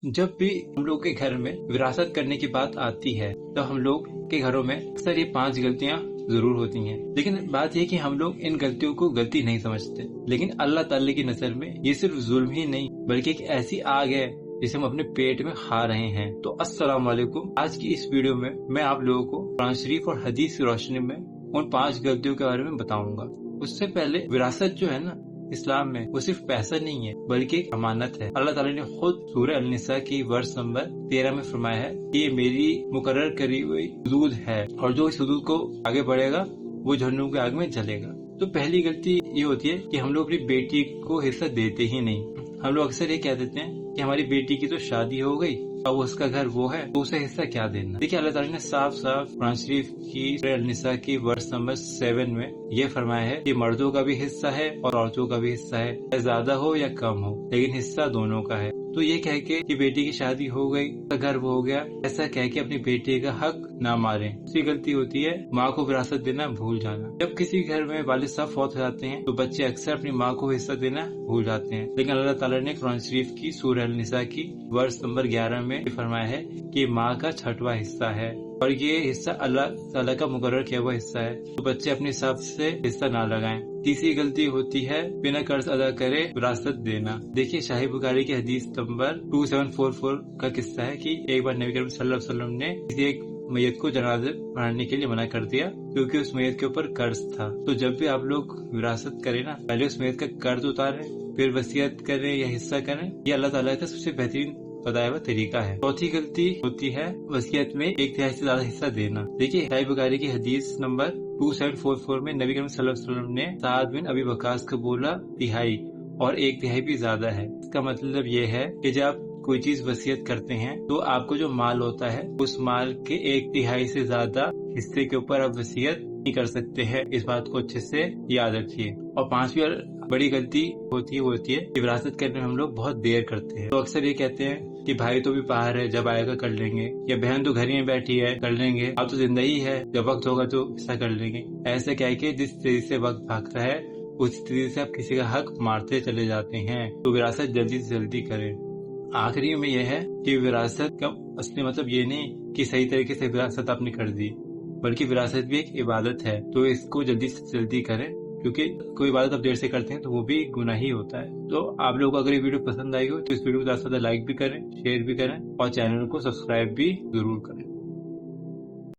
जब भी हम लोग के घर में विरासत करने की बात आती है तो हम लोग के घरों में अक्सर ये 5 गलतियां जरूर होती हैं। लेकिन बात यह कि हम लोग इन गलतियों को गलती नहीं समझते, लेकिन अल्लाह ताला की नजर में ये सिर्फ जुल्म ही नहीं बल्कि एक ऐसी आग है जिसे हम अपने पेट में खा रहे हैं। तो अस्सलाम वालेकुम। आज की इस वीडियो में मैं आप लोगों को कुरान शरीफ और हदीस की रोशनी में उन 5 गलतियों के बारे में बताऊंगा। उससे पहले विरासत जो है ना इस्लाम में, वो सिर्फ पैसा नहीं है बल्कि एक अमानत है। अल्लाह ताला ने खुद सूरह अल-निसा की वर्ष नंबर 13 में फरमाया है कि ये मेरी मुकर्रर करी हुई हुदूद है और जो इस हुदूद को आगे बढ़ेगा वो जहन्नुम की आग में जलेगा। तो पहली गलती ये होती है कि हम लोग अपनी बेटी को हिस्सा देते ही नहीं। हम लोग अक्सर ये कह देते हैं कि हमारी बेटी की तो शादी हो गई, अब उसका घर वो है तो उसे हिस्सा क्या देना। देखिए अल्लाह ताला ने साफ साफ कुरान शरीफ की सूरह अल-निसा की वर्ष नंबर 7 में ये फरमाया है कि मर्दों का भी हिस्सा है और औरतों का भी हिस्सा है, चाहे ज्यादा हो या कम हो, लेकिन हिस्सा दोनों का है। तो ये कह के कि बेटी की शादी हो गई, घर वो हो गया, ऐसा कह के अपनी बेटी का हक ना मारें। दूसरी गलती होती है माँ को विरासत देना भूल जाना। जब किसी घर में वालिद साहब फौत हो जाते हैं तो बच्चे अक्सर अपनी माँ को हिस्सा देना भूल जाते हैं, लेकिन अल्लाह ताला ने कुरान शरीफ की सूरह अल-निसा की वर्ष नंबर 11 में फरमाया है कि माँ का 6वां हिस्सा है और ये हिस्सा अल्लाह ताला का मुकर्रर किया हुआ हिस्सा है, तो बच्चे अपने हिसाब से हिस्सा ना लगाएं। तीसरी गलती होती है बिना कर्ज अदा करे विरासत देना। देखिए शाही बुखारी की हदीस नंबर 2744 का किस्सा है कि एक बार नबी करीम सल्लल्लाहु अलैहि वसल्लम ने किसी एक मैयत को जनाजे पढ़ाने के लिए मना कर दिया क्योंकि उस मैयत के ऊपर कर्ज था। तो जब भी आप लोग विरासत करें ना, पहले उस मैयत का कर्ज उतारें, फिर वसीयत करें या हिस्सा करें। ये अल्लाह ताला का सबसे बेहतरीन बताया हुआ तरीका है। चौथी गलती होती है वसीयत में 1/3 से ज्यादा हिस्सा देना। देखिए शाही बुखारी की हदीस नंबर 2744 में नबी करीम सल्लल्लाहु अलैहि वसल्लम ने साद बिन अबी वक्कास को बोला 1/3 और 1/3 भी ज्यादा है। इसका मतलब ये है कि जब आप कोई चीज वसीयत करते हैं तो आपको जो माल होता है उस माल के 1/3 से ज्यादा हिस्से के ऊपर आप वसीयत नहीं कर सकते हैं। इस बात को अच्छे से याद रखिए। और 5वीं और बड़ी गलती होती है कि विरासत करने में हम लोग बहुत देर करते हैं। तो अक्सर ये कहते हैं कि भाई तो भी बाहर है, जब आएगा कर लेंगे, या बहन तो घर ही में बैठी है कर लेंगे, आप तो जिंदा ही है, जब वक्त होगा तो हिस्सा कर लेंगे। ऐसे कह के जिस तेजी से वक्त भागता है उस तेजी से आप किसी का हक मारते चले जाते हैं। तो विरासत जल्दी से जल्दी करें। आखिरी में यह है कि विरासत का असली मतलब ये नहीं कि सही तरीके से विरासत आपने कर दी, बल्कि विरासत भी एक इबादत है। तो इसको जल्दी से जल्दी करें, क्योंकि कोई इबादत आप देर से करते हैं तो वो भी गुनाह ही होता है। तो आप लोगों को अगर ये वीडियो पसंद आई हो तो इस वीडियो को ज्यादा से ज्यादा लाइक भी करें, शेयर भी करें और चैनल को सब्सक्राइब भी जरूर करें।